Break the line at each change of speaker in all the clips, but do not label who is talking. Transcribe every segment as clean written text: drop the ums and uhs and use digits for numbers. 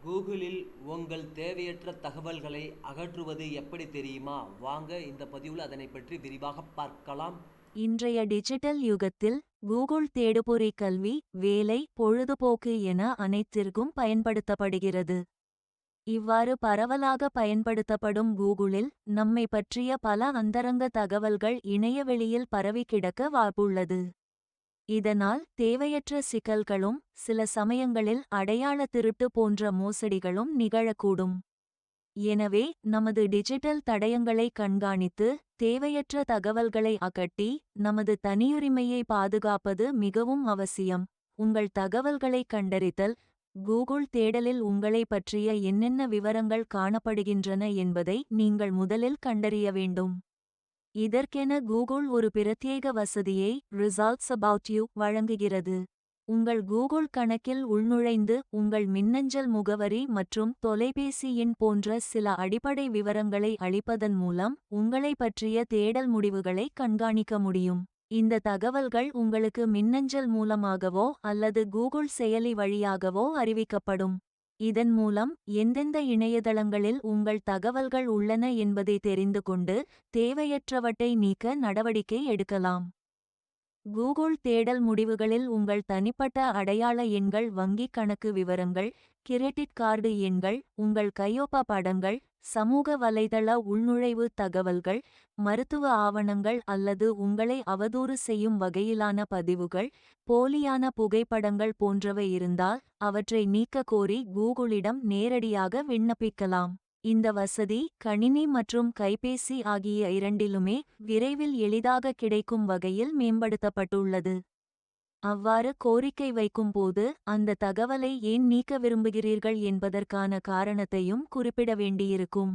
கூகுளில் உங்கள் தேவையற்ற தகவல்களை அகற்றுவது எப்படி தெரியுமா? வாங்க இந்த பதிவில் அதனை பற்றி விரிவாக பார்க்கலாம்.
இன்றைய டிஜிட்டல் யுகத்தில் கூகுள் தேடுபொறி கல்வி, வேலை, பொழுதுபோக்கு என அனைத்திற்கும் பயன்படுத்தப்படுகிறது. இவ்வாறு பரவலாக பயன்படுத்தப்படும் கூகுளில் நம்மை பற்றிய பல அந்தரங்க தகவல்கள் இணையவெளியில் பரவி கிடக்க வாய்ப்புள்ளது. இதனால் தேவையற்ற சிக்கல்களும் சில சமயங்களில் அடையாள திருட்டு போன்ற மோசடிகளும் நிகழக்கூடும். எனவே நமது டிஜிட்டல் தடயங்களை கண்காணித்து தேவையற்ற தகவல்களை அகற்றி நமது தனியுரிமையை பாதுகாப்பது மிகவும் அவசியம். உங்கள் தகவல்களை கண்டறிதல். கூகுள் தேடலில் உங்களை பற்றிய என்னென்ன விவரங்கள் காணப்படுகின்றன என்பதை நீங்கள் முதலில் கண்டறிய வேண்டும். இதற்கென கூகுள் ஒரு பிரத்யேக வசதியை ரிசல்ட்ஸ் அபவுட் யூ வழங்குகிறது. உங்கள் கூகுள் கணக்கில் உள்நுழைந்து உங்கள் மின்னஞ்சல் முகவரி மற்றும் தொலைபேசி எண் போன்ற சில அடிப்படை விவரங்களை அளிப்பதன் மூலம் உங்களை பற்றிய தேடல் முடிவுகளை கண்காணிக்க முடியும். இந்த தகவல்கள் உங்களுக்கு மின்னஞ்சல் மூலமாகவோ அல்லது கூகுள் செயலி வழியாகவோ அறிவிக்கப்படும். இதன் மூலம் எந்தெந்த இணையதளங்களில் உங்கள் தகவல்கள் உள்ளன என்பதை தெரிந்து கொண்டு தேவையற்றவற்றை நீக்க நடவடிக்கை எடுக்கலாம். கூகுள் தேடல் முடிவுகளில் உங்கள் தனிப்பட்ட அடையாள எண்கள், வங்கிக் கணக்கு விவரங்கள், கிரெடிட் கார்டு எண்கள், உங்கள் கையொப்ப படங்கள், சமூக வலைதள உள்நுழைவு தகவல்கள், மருத்துவ ஆவணங்கள் அல்லது உங்களை அவதூறு செய்யும் வகையிலான பதிவுகள், போலியான புகைப்படங்கள் போன்றவை இருந்தால் அவற்றை நீக்க கோரி கூகுளிடம் நேரடியாக விண்ணப்பிக்கலாம். இந்த வசதி கணினி மற்றும் கைபேசி ஆகிய இரண்டிலுமே விரைவில் எளிதாக கிடைக்கும் வகையில் மேம்படுத்தப்பட்டுள்ளது. அவ்வாறு கோரிக்கை வைக்கும்போது அந்த தகவலை ஏன் நீக்க விரும்புகிறீர்கள் என்பதற்கான காரணத்தையும் குறிப்பிட வேண்டியிருக்கும்.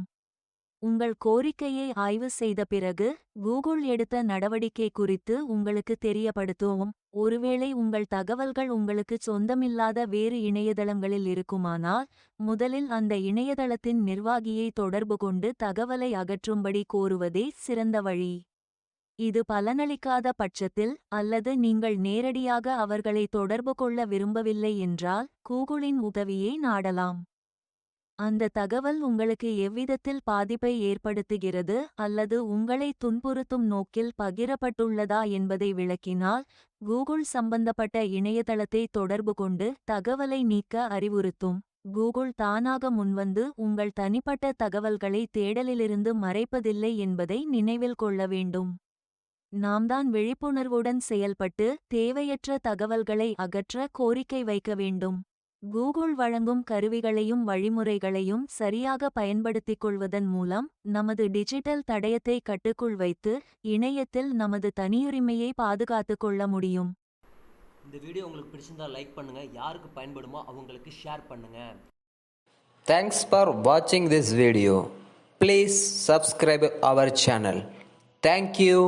உங்கள் கோரிக்கையை ஆய்வு செய்த பிறகு கூகுள் எடுத்த நடவடிக்கை குறித்து உங்களுக்கு தெரியப்படுத்துவோம். ஒருவேளை உங்கள் தகவல்கள் உங்களுக்கு சொந்தமில்லாத வேறு இணையதளங்களில் இருக்குமானால் முதலில் அந்த இணையதளத்தின் நிர்வாகியை தொடர்பு கொண்டு தகவலை அகற்றும்படி கோருவதே சிறந்த வழி. இது பலனளிக்காத பட்சத்தில் அல்லது நீங்கள் நேரடியாக அவர்களை தொடர்பு கொள்ள விரும்பவில்லை என்றால் கூகுளின் உதவியை நாடலாம். அந்த தகவல் உங்களுக்கு எவ்விதத்தில் பாதிப்பை ஏற்படுத்துகிறது அல்லது உங்களை துன்புறுத்தும் நோக்கில் பகிரப்பட்டுள்ளதா என்பதை விளக்கினால் கூகுள் சம்பந்தப்பட்ட இணையதளத்தை தொடர்பு கொண்டு தகவலை நீக்க அறிவுறுத்தும். கூகுள் தானாக முன்வந்து உங்கள் தனிப்பட்ட தகவல்களை தேடலிலிருந்து மறைப்பதில்லை என்பதை நினைவில் கொள்ள வேண்டும். நாம் தான் விழிப்புணர்வுடன் செயல்பட்டு தேவையற்ற தகவல்களை அகற்ற கோரிக்கை வைக்க வேண்டும். கூகுள் வழங்கும் கருவிகளையும் வழிமுறைகளையும் சரியாக பயன்படுத்திக் கொள்வதன் மூலம் நமது டிஜிட்டல் தடயத்தை கட்டுக்குள் வைத்து இணையத்தில் நமது தனியுரிமையை பாதுகாத்துக் கொள்ள முடியும்.
இந்த வீடியோ உங்களுக்கு பிடிச்சிருந்தா லைக் பண்ணுங்க, யாருக்கு பயன்படுமோ அவங்களுக்கு ஷேர் பண்ணுங்க.
Thanks for watching this video. Please subscribe our channel. Thank you.